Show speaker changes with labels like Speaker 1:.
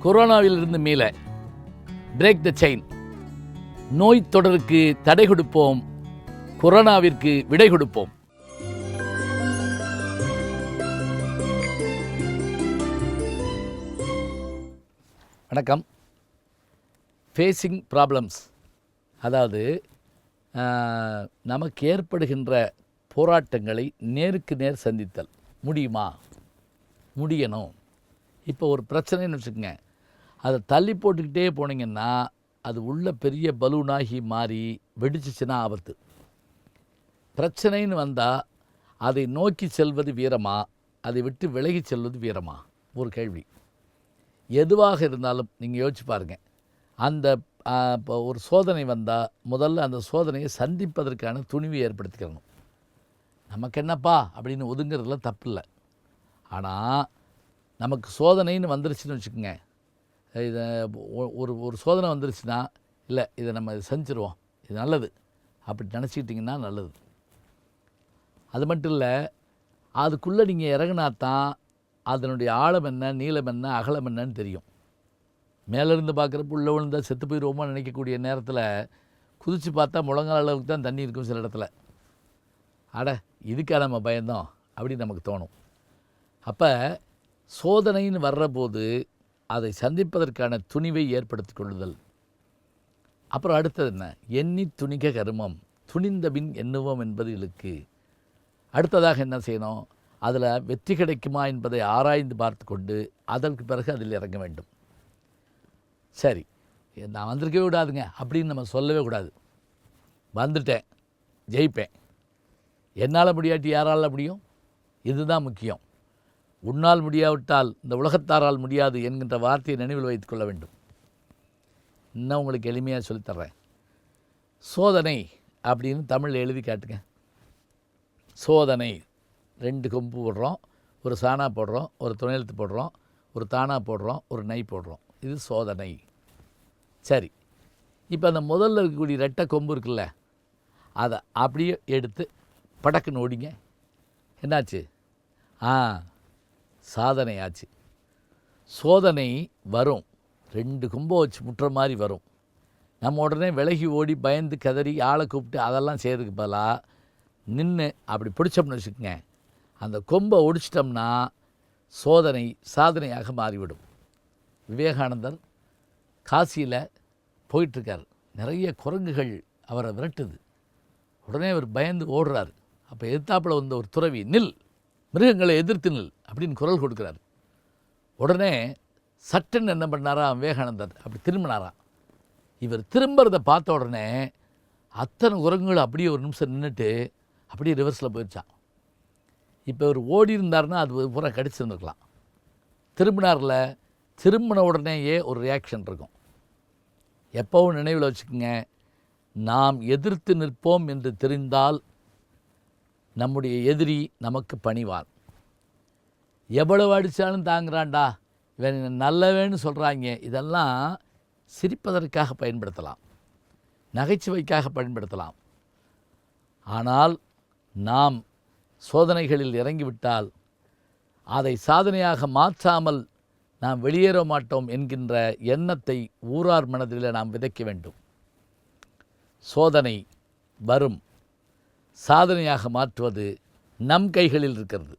Speaker 1: கொரோனாவிலிருந்து மீள break the chain. நோய் தொடருக்கு தடை கொடுப்போம், கொரோனாவிற்கு விடை கொடுப்போம். வணக்கம். ஃபேஸிங் ப்ராப்ளம்ஸ், அதாவது நமக்கு ஏற்படுகின்ற போராட்டங்களை நேருக்கு நேர் சந்தித்தல். முடியுமா? முடியணும். இப்போ ஒரு பிரச்சனைன்னு வச்சுக்கோங்க, அதை தள்ளி போட்டுக்கிட்டே போனீங்கன்னா அது உள்ள பெரிய பலூனாகி மாறி வெடிச்சிச்சுன்னா ஆபத்து. பிரச்சனைன்னு வந்தால் அதை நோக்கி செல்வது வீரமா, அதை விட்டு விலகி செல்வது வீரமா? ஒரு கேள்வி. எதுவாக இருந்தாலும் நீங்கள் யோசிச்சு பாருங்கள். அந்த இப்போ ஒரு சோதனை வந்தால் முதல்ல அந்த சோதனையை சந்திப்பதற்கான துணிவை ஏற்படுத்திக்கிறணும். நமக்கு என்னப்பா அப்படின்னு ஒதுங்கிறதுல தப்பு இல்லை. ஆனால் நமக்கு சோதனைன்னு வந்துருச்சுன்னு வச்சுக்கோங்க, இதை ஒரு சோதனை வந்துருச்சுன்னா, இல்லை இதை நம்ம செஞ்சுருவோம், இது நல்லது அப்படி நினச்சிக்கிட்டிங்கன்னா நல்லது. அது மட்டும் இல்லை, அதுக்குள்ளே நீங்கள் இறங்கினாத்தான் அதனுடைய ஆழம் என்ன, நீளம் என்ன, அகலம் என்னன்னு தெரியும். மேலேருந்து பார்க்குறப்ப உள்ள விழுந்தால் செத்து போயிடுவோமான்னு நினைக்கக்கூடிய நேரத்தில் குதித்து பார்த்தா முழங்கால் அளவுக்கு தான் தண்ணி இருக்கும் சில இடத்துல. இதுக்காக நம்ம பயந்தோம் அப்படின்னு நமக்கு தோணும். அப்போ சோதனைன்னு வர்ற போது அதை சந்திப்பதற்கான துணிவை ஏற்படுத்தி கொள்ளுதல். அப்புறம் அடுத்தது என்ன? எண்ணி துணிக கருமம், துணிந்தபின் எண்ணுவோம் என்பது இழுக்கு. அடுத்ததாக என்ன செய்யணும்? அதில் வெற்றி கிடைக்குமா என்பதை ஆராய்ந்து பார்த்து கொண்டு அதற்கு பிறகு அதில் இறங்க வேண்டும். சரி, நான் வந்திருக்கவே விடாதுங்க அப்படின்னு நம்ம சொல்லவே கூடாது. வந்துட்டேன், ஜெயிப்பேன், என்னால் முடியாட்டி யாரால் முடியும்? இதுதான் முக்கியம். உன்னால் முடியாவிட்டால் இந்த உலகத்தாரால் முடியாது என்கின்ற வார்த்தையை நினைவில் வைத்துக் கொள்ள வேண்டும். இன்னும் உங்களுக்கு எளிமையாக சொல்லித்தர்றேன். சோதனை அப்படின்னு தமிழில் எழுதி காட்டுங்க. சோதனை, 2 கொம்பு போடுறோம், ஒரு சாணா போடுறோம், ஒரு துணையெழுத்து போடுறோம், ஒரு தானா போடுறோம், ஒரு நை போடுறோம். இது சோதனை. சரி, இப்போ அந்த முதல்ல இருக்கக்கூடிய ரெட்டை கொம்பு இருக்குல்ல, அதை அப்படியே எடுத்து படக்குன்னு ஓடிங்க. என்னாச்சு? சாதனை ஆச்சு. சோதனை வரும், 2 கொம்பை வச்சு முட்டுற மாதிரி வரும். நம்ம உடனே விலகி ஓடி பயந்து கதறி ஆளை கூப்பிட்டு அதெல்லாம் செய்கிறதுக்கு பதிலாக நின்று அப்படி பிடிச்சோம்னு வச்சுக்கோங்க, அந்த கொம்பை ஒடிச்சிட்டோம்னா சோதனை சாதனையாக மாறிவிடும். விவேகானந்தர் காசியில் போயிட்டுருக்கார், நிறைய குரங்குகள் அவரை விரட்டுது. உடனே அவர் பயந்து ஓடுறார். அப்போ எதிர்த்தாப்பில் வந்த ஒரு துறவி, நில், மிருகங்களை எதிர்த்து நில் அப்படின்னு குரல் கொடுக்குறார். உடனே சட்டுன்னு என்ன பண்ணாராம் விவேகானந்தர், அப்படி திரும்பினாராம். இவர் திரும்புறதை பார்த்த உடனே அத்தனை குரங்குகள் அப்படியே ஒரு நிமிஷம் நின்றுட்டு அப்படியே ரிவர்ஸில் போயிடுச்சான். இப்போ இவர் ஓடி இருந்தார்னா அது பூரா கடிச்சிருந்துருக்கலாம். திரும்பினார்ல, திரும்பின உடனேயே ஒரு ரியாக்ஷன் இருக்கும். எப்போவும் நினைவில் வச்சுக்கோங்க, நாம் எதிர்த்து நிற்போம் என்று தெரிந்தால் நம்முடைய எதிரி நமக்கு பணிவான். எவ்வளவு அடித்தாலும் தாங்குறான்டா, இவன் நல்லவேன்னு சொல்கிறாங்க, இதெல்லாம் சிரிப்பதற்காக பயன்படுத்தலாம், நகைச்சுவைக்காக பயன்படுத்தலாம். ஆனால் நாம் சோதனைகளில் இறங்கிவிட்டால் அதை சாதனையாக மாற்றாமல் நாம் வெளியேற மாட்டோம் என்கின்ற எண்ணத்தை ஊரார் மனதில் நாம் விதைக்க வேண்டும். சோதனை வரும், சாதனையாக மாற்றுவது நம் கைகளில் இருக்கிறது.